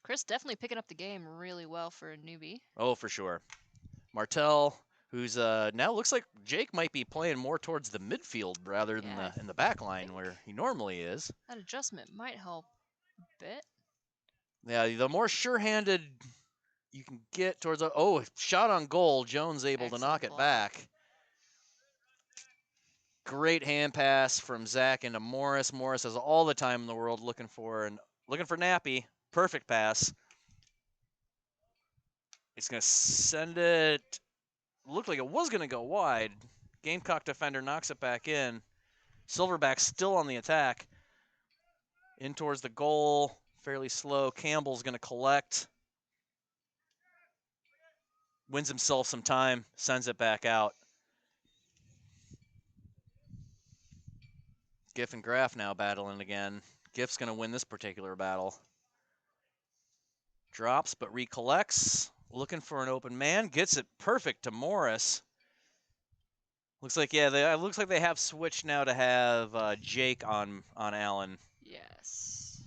Chris definitely picking up the game really well for a newbie. Oh, for sure. Martell, who's now looks like Jake might be playing more towards the midfield rather than in the back line where he normally is. That adjustment might help a bit. Yeah, the more sure-handed you can get towards shot on goal. Jones able to knock it back. Great hand pass from Zach into Morris. Morris has all the time in the world looking for Nappy. Perfect pass. He's going to send it. Looked like it was going to go wide. Gamecock defender knocks it back in. Silverbacks still on the attack. In towards the goal. Fairly slow. Campbell's going to collect. Wins himself some time. Sends it back out. Giff and Graff now battling again. Giff's going to win this particular battle. Drops but recollects. Looking for an open man. Gets it perfect to Morris. Looks like, looks like they have switched now to have Jake on Allen. Yes.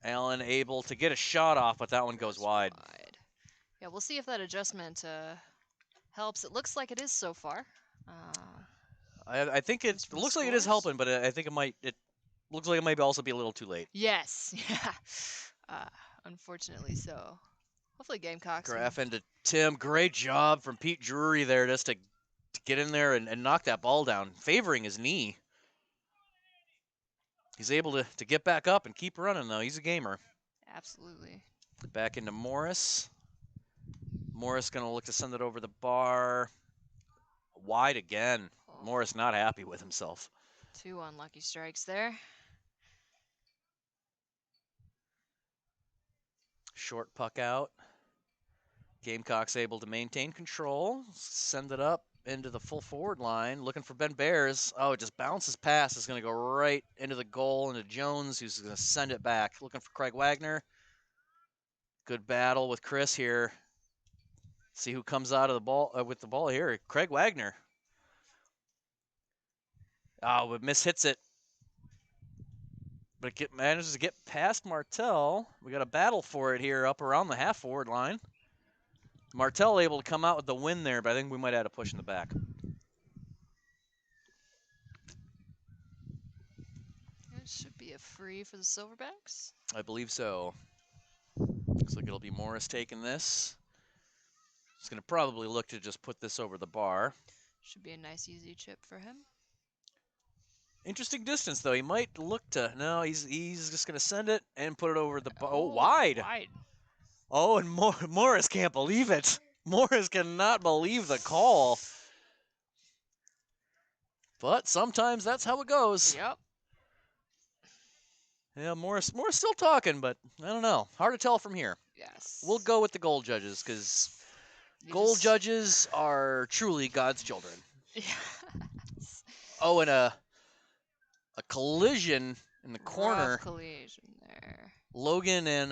Allen able to get a shot off, but that one goes wide. Yeah, we'll see if that adjustment helps. It looks like it is so far. I think it looks like it is helping, but I think it looks like it might also be a little too late. Yes. Yeah. Unfortunately so. Hopefully Gamecocks. Graff into Tim. Great job from Pete Drury there just to get in there and knock that ball down, favoring his knee. He's able to get back up and keep running, though. He's a gamer. Absolutely. Back into Morris. Morris going to look to send it over the bar. Wide again. Morris not happy with himself. 2 unlucky strikes there. Short puck out. Gamecocks able to maintain control. Send it up into the full forward line. Looking for Ben Bears. Oh, it just bounces past. It's going to go right into the goal, into Jones, who's going to send it back. Looking for Craig Wagner. Good battle with Chris here. See who comes out of the ball with the ball here. Craig Wagner. Oh, but mishits it. But manages to get past Martell. We got a battle for it here up around the half-forward line. Martell able to come out with the win there, but I think we might have had a push in the back. It should be a free for the Silverbacks. I believe so. Looks like it'll be Morris taking this. He's going to probably look to just put this over the bar. Should be a nice, easy chip for him. Interesting distance, though. He might look to... No, he's just going to send it and put it over the bar. Oh, wide. Wide. Oh, and Morris can't believe it. Morris cannot believe the call. But sometimes that's how it goes. Yep. Yeah, Morris still talking, but I don't know. Hard to tell from here. Yes. We'll go with the goal judges because goal judges are truly God's children. Yes. Oh, and a collision in the corner. Rough collision there. Logan and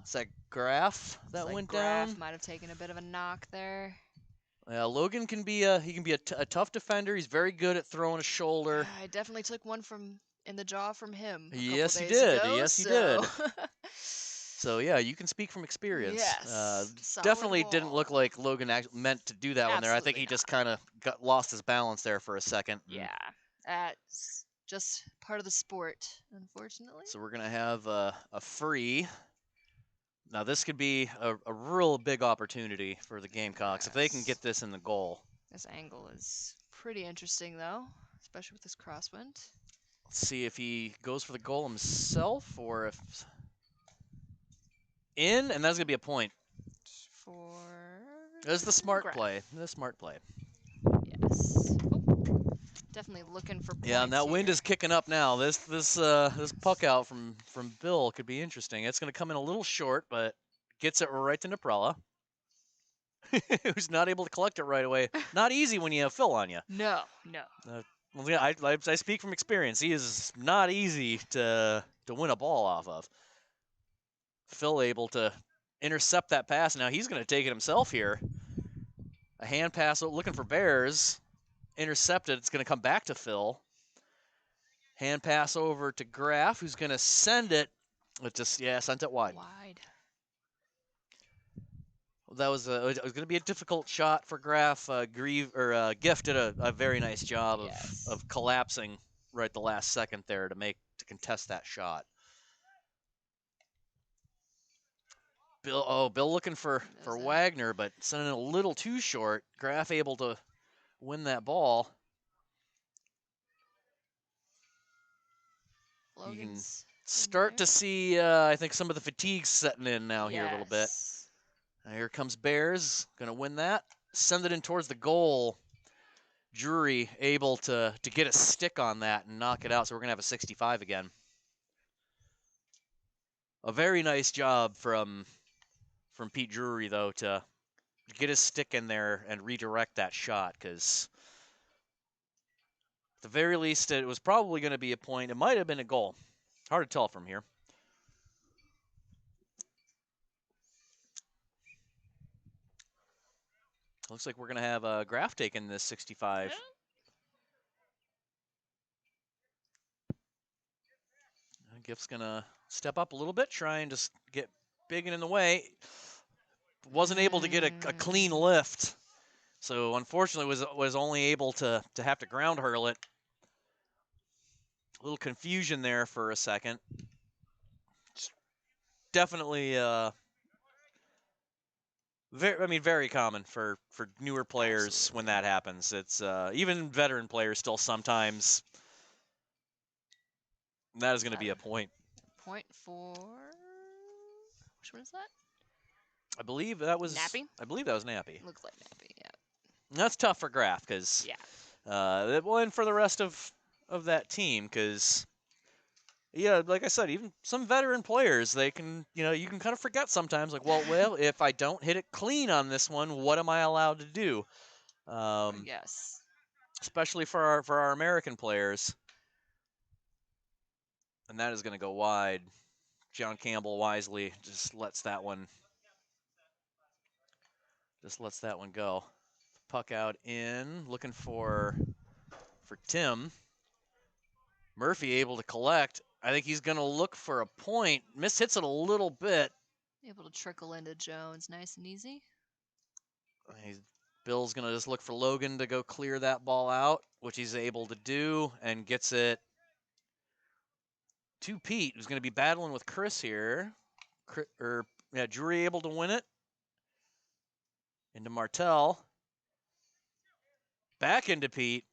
is that Graf that went Graf down? Might have taken a bit of a knock there. Yeah, Logan can be a tough defender. He's very good at throwing a shoulder. I definitely took one in the jaw from him. Yes, he did. Ago, yes, he did. So yeah, you can speak from experience. Yes. Definitely didn't look like Logan meant to do that one there. I think he Absolutely just kind of lost his balance there for a second. Yeah, that's just part of the sport, unfortunately. So we're gonna have a free. Now this could be a real big opportunity for the Gamecocks if they can get this in the goal. This angle is pretty interesting though, especially with this crosswind. Let's see if he goes for the goal himself or if in, and that's gonna be a point. For That's the smart play. The smart play. Yes. Oh, definitely looking for points. Yeah, and that wind here. is kicking up now. This puck out from Bill could be interesting. It's going to come in a little short, but gets it right to Naprella, who's not able to collect it right away. Not easy when you have Phil on you. No. Well, yeah, I speak from experience. He is not easy to win a ball off of. Phil able to intercept that pass. Now he's going to take it himself here. A hand pass looking for Bears. Intercepted. It's going to come back to Phil. Hand pass over to Graf, who's going to send it. It just, sent it wide. That was it was going to be a difficult shot for Graf. Gift did a very nice job of collapsing right the last second there to contest that shot. Bill looking for Wagner, but sending it a little too short. Graf able to win that ball. You can start to see, I think, some of the fatigue setting in now here a little bit. Now here comes Bears, going to win that. Send it in towards the goal. Drury able to get a stick on that and knock it out, so we're going to have a 65 again. A very nice job from Pete Drury, though, to get his stick in there and redirect that shot, because at the very least, it was probably going to be a point. It might have been a goal. Hard to tell from here. Looks like we're going to have Graf taking this 65. Yeah. Gift's going to step up a little bit, try and just get big and in the way. Wasn't able to get a clean lift. So unfortunately was only able to have to ground hurl it. A little confusion there for a second. Definitely very common for newer players. Absolutely. When that happens. It's even veteran players still sometimes. That is going to be a point. Point for which one is that? I believe that was Nappy. I believe that was Nappy. Looks like Nappy, yeah. And that's tough for Graf because well, and for the rest of that team because like I said, even some veteran players, they can you can kind of forget sometimes like well if I don't hit it clean on this one, what am I allowed to do? Yes. Especially for our American players. And that is going to go wide. John Campbell wisely just lets that one Just lets that one go. Puck out in, looking for Tim. Murphy able to collect. I think he's going to look for a point. Hits it a little bit. Able to trickle into Jones, nice and easy. Bill's going to just look for Logan to go clear that ball out, which he's able to do, and gets it to Pete, who's going to be battling with Chris here. Drury able to win it. Into Martell. Back into Pete.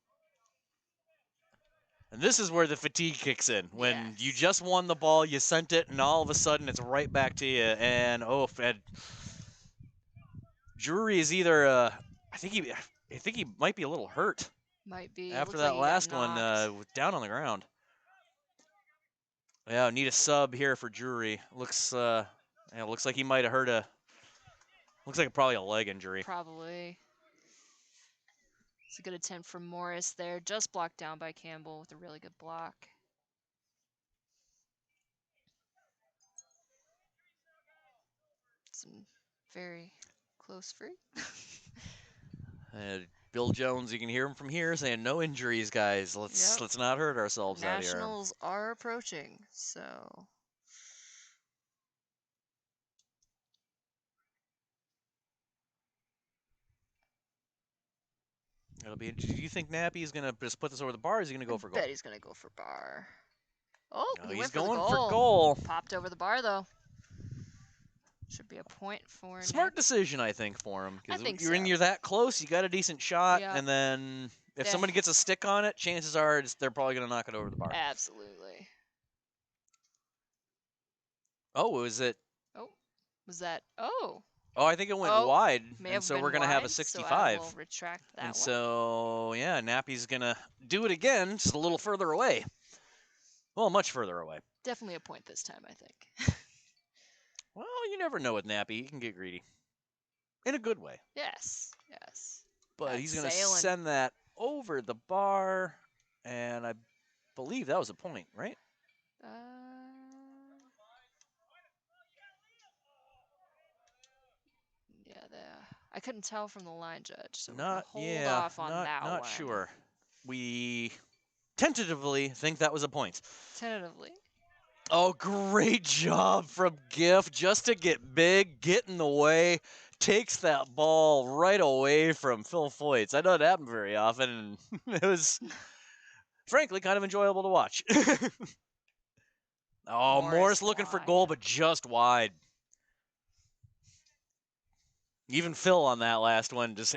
And this is where the fatigue kicks in. When you just won the ball, you sent it, and all of a sudden it's right back to you. And Drury is either I think he might be a little hurt. Might be. After Looks that like last one, down on the ground. Yeah, need a sub here for Drury. Looks like he might have hurt looks like probably a leg injury. Probably. It's a good attempt from Morris there. Just blocked down by Campbell with a really good block. Some very close free. Bill Jones, you can hear him from here saying no injuries, guys. Let's not hurt ourselves out here. Nationals are approaching, so do you think Nappy's gonna just put this over the bar, or is he gonna go for goal? I bet he's gonna go for bar. Oh, no, he he's went going for goal. Popped over the bar though. Should be a point for Smart decision, I think, for him. I think when you're that close, you got a decent shot, and then if somebody gets a stick on it, chances are they're probably gonna knock it over the bar. Absolutely. Oh, was it? Oh, was that? Oh. Oh, I think it went wide, and so we're gonna have a 65. So I will retract that and so yeah, Nappy's gonna do it again, just a little further away. Well, much further away. Definitely a point this time, I think. Well, you never know with Nappy. He can get greedy. In a good way. Yes, yes. But he's going to send that over the bar, and I believe that was a point, right? Yeah, I couldn't tell from the line judge, so not, we're gonna hold off on that one. Not sure. We tentatively think that was a point. Tentatively. Oh, great job from Giff just to get big, get in the way, takes that ball right away from Phil Foyts. I know it happened very often, and it was, frankly, kind of enjoyable to watch. Oh, Morris looking for goal, but just wide. Even Phil on that last one just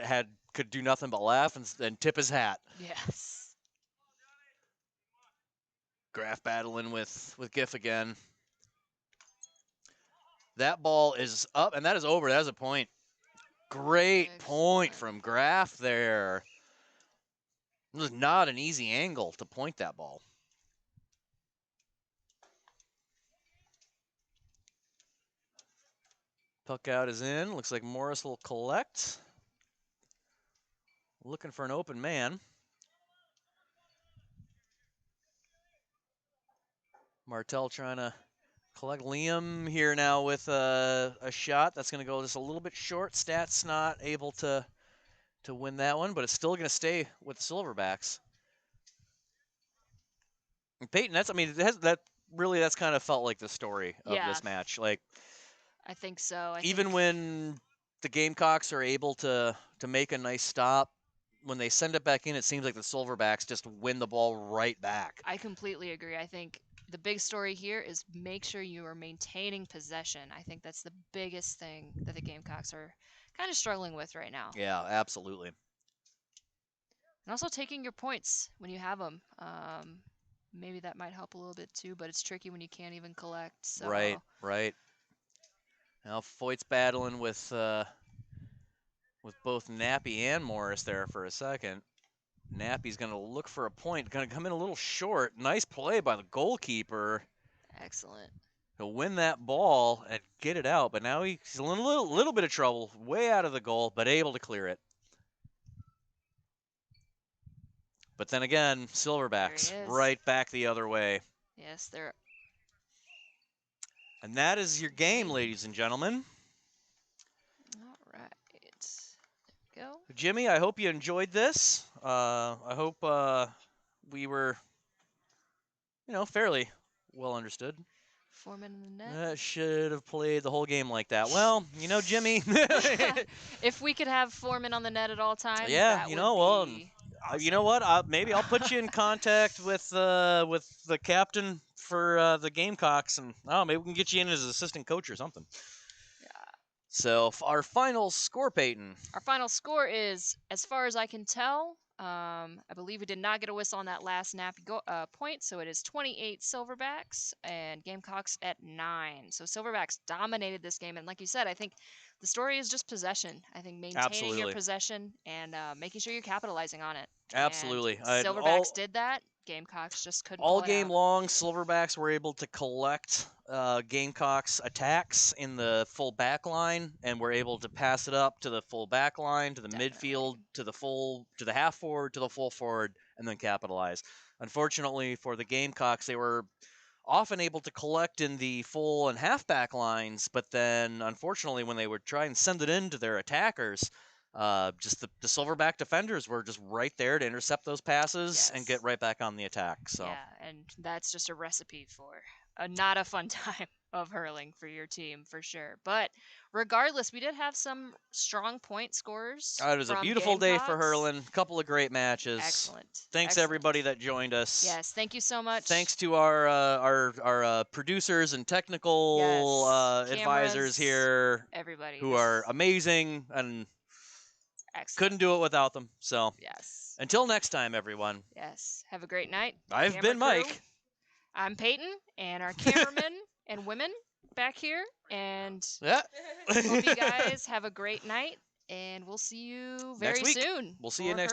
could do nothing but laugh and tip his hat. Yes. Graf battling with Giff again. That ball is up, and that is over. That is a point. Great point from Graf there. It was not an easy angle to point that ball. Puck out is in. Looks like Morris will collect. Looking for an open man. Martell trying to collect. Liam here now with a shot that's going to go just a little bit short. Stats not able to win that one, but it's still going to stay with the Silverbacks. And Peyton, that's kind of felt like the story of this match. Like, I think so. Even when the Gamecocks are able to make a nice stop, when they send it back in, it seems like the Silverbacks just win the ball right back. I completely agree. I think the big story here is make sure you are maintaining possession. I think that's the biggest thing that the Gamecocks are kind of struggling with right now. Yeah, absolutely. And also taking your points when you have them. Maybe that might help a little bit too, but it's tricky when you can't even collect. So. Right. Now Foyt's battling with both Nappy and Morris there for a second. Nappy's going to look for a point. Going to come in a little short. Nice play by the goalkeeper. Excellent. He'll win that ball and get it out, but now he's in a little bit of trouble, way out of the goal, but able to clear it. But then again, Silverbacks right back the other way. Yes, they're. And that is your game, ladies and gentlemen. All right. Jimmy, I hope you enjoyed this. I hope we were, fairly well understood. 4 men in the net. Should have played the whole game like that. Well, Jimmy. If we could have 4 men on the net at all times, Yeah, that would well, be you know awesome. what? Maybe I'll put you in contact with the captain for the Gamecocks, and maybe we can get you in as an assistant coach or something. Yeah. So our final score, Peyton. Our final score is, as far as I can tell, I believe we did not get a whistle on that last nappy point, so it is 28 Silverbacks and Gamecocks at 9. So Silverbacks dominated this game, and like you said, I think the story is just possession. I think maintaining your Absolutely. possession and making sure you're capitalizing on it. Absolutely. And Silverbacks did that. Gamecocks just couldn't All pull it game out. long, Silverbacks were able to collect Gamecocks attacks in the full back line, and were able to pass it up to the full back line, to the Definitely. midfield, to the half forward, to the full forward, and then capitalize. Unfortunately for the Gamecocks, they were often able to collect in the full and half back lines, but then unfortunately when they would try and send it into their attackers, just the Silverback defenders were just right there to intercept those passes and get right back on the attack. So yeah, and that's just a recipe for not a fun time of hurling for your team for sure. But regardless, we did have some strong point scorers. it was a from beautiful day for Gamecocks. hurling. A couple of great matches. Excellent. Thanks Excellent. everybody that joined us. Yes, thank you so much. Thanks to our producers and technical advisors here, everybody who are amazing and excellent. Couldn't do it without them. So Yes. Until next time, everyone. Yes. Have a great night. I've been Mike. I'm Peyton, and our cameramen and women back here. And yeah. hope you guys have a great night, and we'll see you very soon. We'll see you next